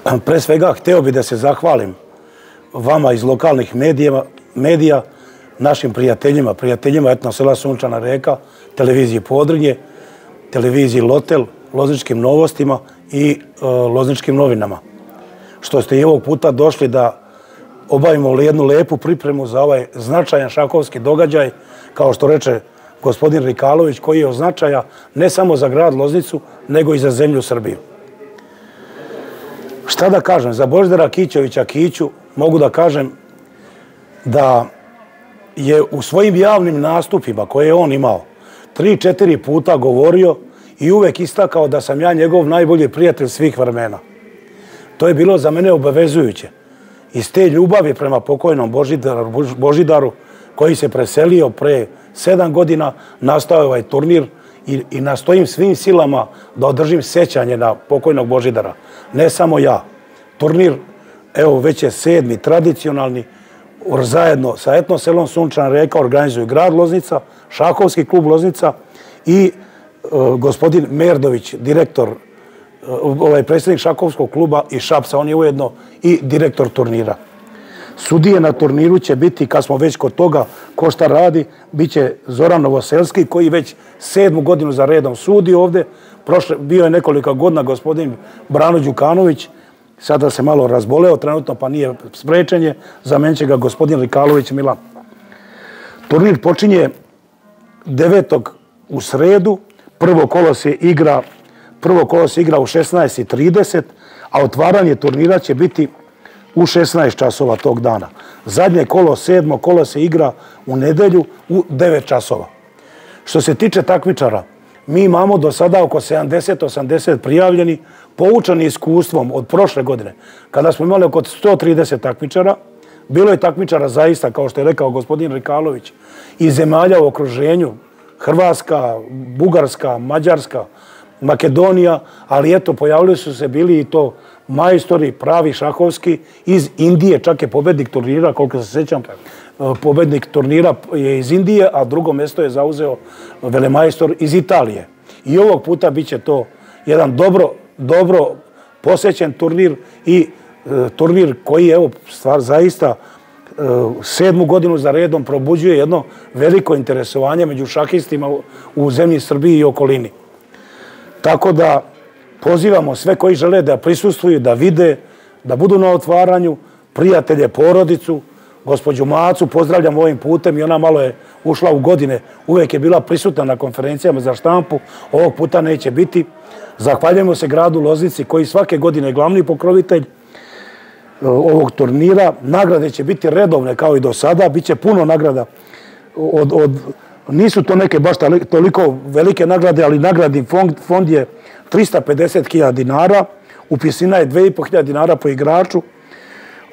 Pre svega, hteo bih da se zahvalim vama iz lokalnih medija, našim prijateljima etno sela Sunčana Reka, televiziji Podrinje, televiziji Lotel, Lozničkim novostima i Lozničkim novinama. Što ste i ovog puta došli da obavimo jednu lepu pripremu za ovaj značajan šahovski događaj, kao što reče gospodin Rikalović, koji je od značaja ne samo za grad Loznicu, nego i za zemlju Srbiju. Šta da kažem, za Božidara Kićevića Kiću mogu da kažem da je u svojim javnim nastupima koje je on imao 3-4 puta govorio i uvek istakao da sam ja njegov najbolji prijatelj svih vremena. To je bilo za mene obavezujuće. Iz te ljubavi prema pokojnom Božidaru, koji se preselio pre 7 godina, nastao je ovaj turnir i nastojim svim silama da održim sećanje na pokojnog Božidara. Ne samo ja. Turnir, evo, već je 7. tradicionalni, zajedno sa etno selom Sunčana Reka organizuju grad Loznica, šahovski klub Loznica i gospodin Merdović, direktor, predsjednik šahovskog kluba iz Šapca, on je ujedno i direktor turnira. Sudije na turniru će biti, kad smo već kod toga ko šta radi, bit će Zoran Novoselski, koji već 7. godinu za redom sudi ovde. Bio je nekoliko godina gospodin Brano Đukanović, sada se malo razboleo trenutno pa nije sprečen, zamenit će ga gospodin Rikalović Milan. Turnir počinje 9. u sredu, prvo kolo se igra u 16:30, a otvaranje turnira će biti u 16 časova tog dana. Zadnje kolo, 7. kolo se igra u nedelju u 9 časova. Što se tiče takmičara, mi imamo do sada oko 70-80 prijavljeni, poučeni iskustvom od prošle godine, kada smo imali oko 130 takmičara. Bilo je takmičara zaista, kao što je rekao gospodin Rikalović, iz zemalja u okruženju, Hrvatska, Bugarska, Mađarska, Makedonija, ali eto, pojavili su se bili i to majstori, pravi šahovski, iz Indije, čak je pobednik turnira, koliko se sećam, pobednik turnira je iz Indije, a drugo mesto je zauzeo velemajstor iz Italije. I ovog puta bit će to jedan dobro posećen turnir i turnir koji, evo, stvar zaista 7. godinu za redom probuđuje jedno veliko interesovanje među šahistima u zemlji Srbiji i okolini. Tako da pozivamo sve koji žele da prisustvuju, da vide, da budu na otvaranju, prijatelje, porodicu, gospođu Macu pozdravljam ovim putem i ona malo je ušla u godine, uvek je bila prisutna na konferencijama za štampu, ovog puta neće biti. Zahvaljujemo se gradu Loznici koji svake godine je glavni pokrovitelj ovog turnira. Nagrade će biti redovne kao i do sada, bit će puno nagrada. Nisu to neke baš toliko velike nagrade, ali nagradni fond je 350.000 dinara, upisina je 2.500 dinara po igraču,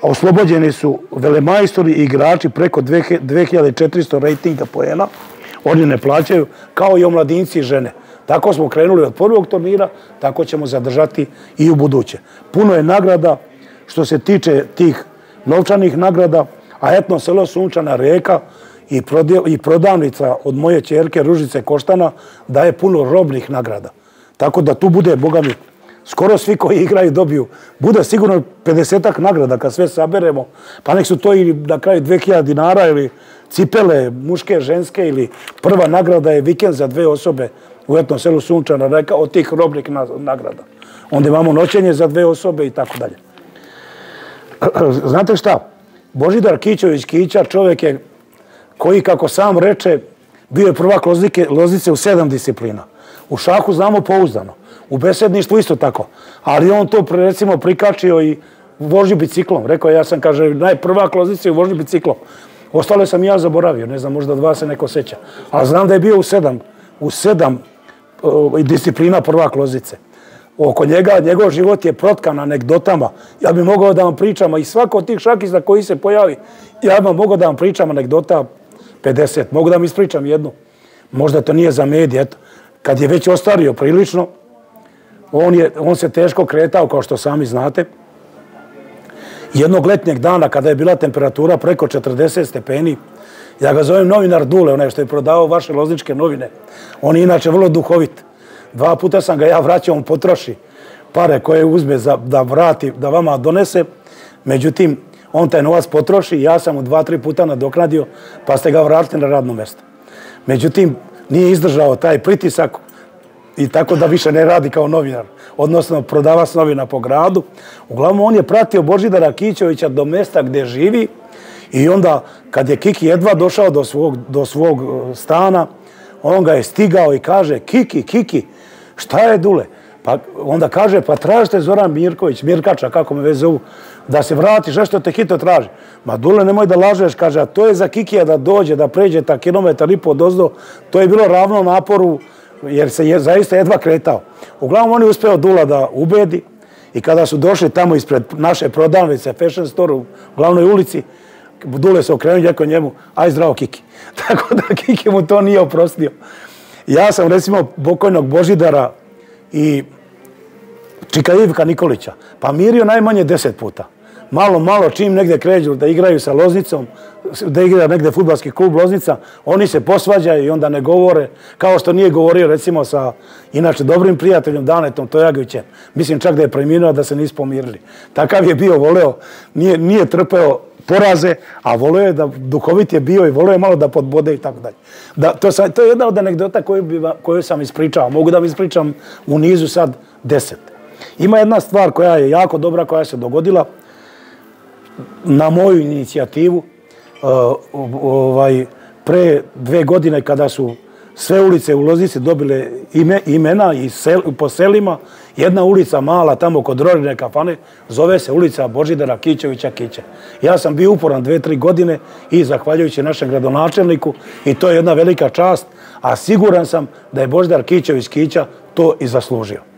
a oslobođeni su velemajstori i igrači preko 2400 rejtinga poena. Oni ne plaćaju, kao i omladinci i žene. Tako smo krenuli od prvog turnira, tako ćemo zadržati i u buduće. Puno je nagrada što se tiče tih novčanih nagrada, a etno selo Sunčana Reka i prodavnica od moje ćerke Ružice Koštana daje puno robnih nagrada. Tako da tu bude, boga mi, skoro svi koji igraju dobiju. Bude sigurno 50-ak nagrada kad sve saberemo, pa nek su to i na kraju 2.000 dinara ili cipele, muške, ženske, ili prva nagrada je vikend za 2 osobe u etnom selu Sunčana Reka od tih robnih nagrada. Onda imamo noćenje za 2 osobe i tako dalje. Znate šta? Božidar Kićević Kića čovjek je koji, kako sam reče, bio je prvak Loznice u 7 disciplina. U šahu znamo pouzdano, u besedništvu isto tako, ali on to recimo prikačio i vožnju biciklom. Rekao je, ja sam, kaže, najprvak Loznice u vožnju biciklom. Ostale sam ja zaboravio, ne znam, možda 2 se neko seća. Ali znam da je bio u 7 disciplina prvak Loznice. Oko njega, njegov život je protkan anegdotama. Ja bih mogao da vam pričam, i svako od tih šakista koji se pojavi, ja bih mogao da vam pričam anegdota 50. Mogu da vam ispričam jednu. Možda to nije za medije, eto. Kad je već ostario prilično, on se teško kretao, kao što sami znate. Jednog letnjeg dana, kada je bila temperatura preko 40 stepeni, ja ga zovem novinar Dule, onaj što je prodavao vaše lozničke novine. On je inače vrlo duhovit. 2 puta sam ga ja vraćao, on potroši. pare koje uzme da vrati, da vama donese. Međutim, on taj novac potroši, ja sam mu 2-3 puta nadoknadio, pa ste ga vratili na radno mjesto. Međutim, nije izdržao taj pritisak i tako da više ne radi kao novinar, odnosno prodavac novina po gradu. Uglavnom, on je pratio Božidara Kićevića do mjesta gdje živi i onda, kad je Kiki jedva došao do svog stana, on ga je stigao i kaže: Kiki, šta je Dule? Pa onda kaže: pa tražite Zoran Mirkača, kako me već zovu, da se vratiš, što te hitno traži? Ma Dule, nemoj da lažeš, kaže, a to je za Kikija da dođe, da pređe ta 1,5 km odozdo, to je bilo ravno naporu, jer se zaista jedva kretao. Uglavnom, on je uspeo Dula da ubedi i kada su došli tamo ispred naše prodavnice, Fashion Store u glavnoj ulici, Dule se okrenuo i rekao njemu: aj zdravo Kiki. Tako da Kiki mu to nije oprostio. Ja sam, recimo, pokojnog Božidara i Čika Ivka Nikolića pa mirio najmanje 10 puta. Malo, čim negdje kređu da igraju sa Loznicom, da igra negdje fudbalski klub Loznica, oni se posvađaju i onda ne govore, kao što nije govorio, recimo, sa inače dobrim prijateljom Danetom Tojagićem. Mislim čak da je preminuo, da se nisu pomirili. Takav je bio, voleo, nije trpeo poraze, a voleo je da duhovit je bio i voleo je malo da podbode i tako dalje. To je jedna od anegdota koju sam ispričao. Mogu da mi ispričam u nizu sad 10. Ima jedna stvar koja je jako dobra, koja se dogodila na moju inicijativu pre 2 godine, kada su sve ulice u Loznici dobile imena i po selima. Jedna ulica mala tamo kod Rorine kafane zove se ulica Božidara Kićevića Kiće. Ja sam bio uporan 2-3 godine i zahvaljujući našem gradonačelniku, i to je jedna velika čast, a siguran sam da je Božidar Kićević Kića to i zaslužio.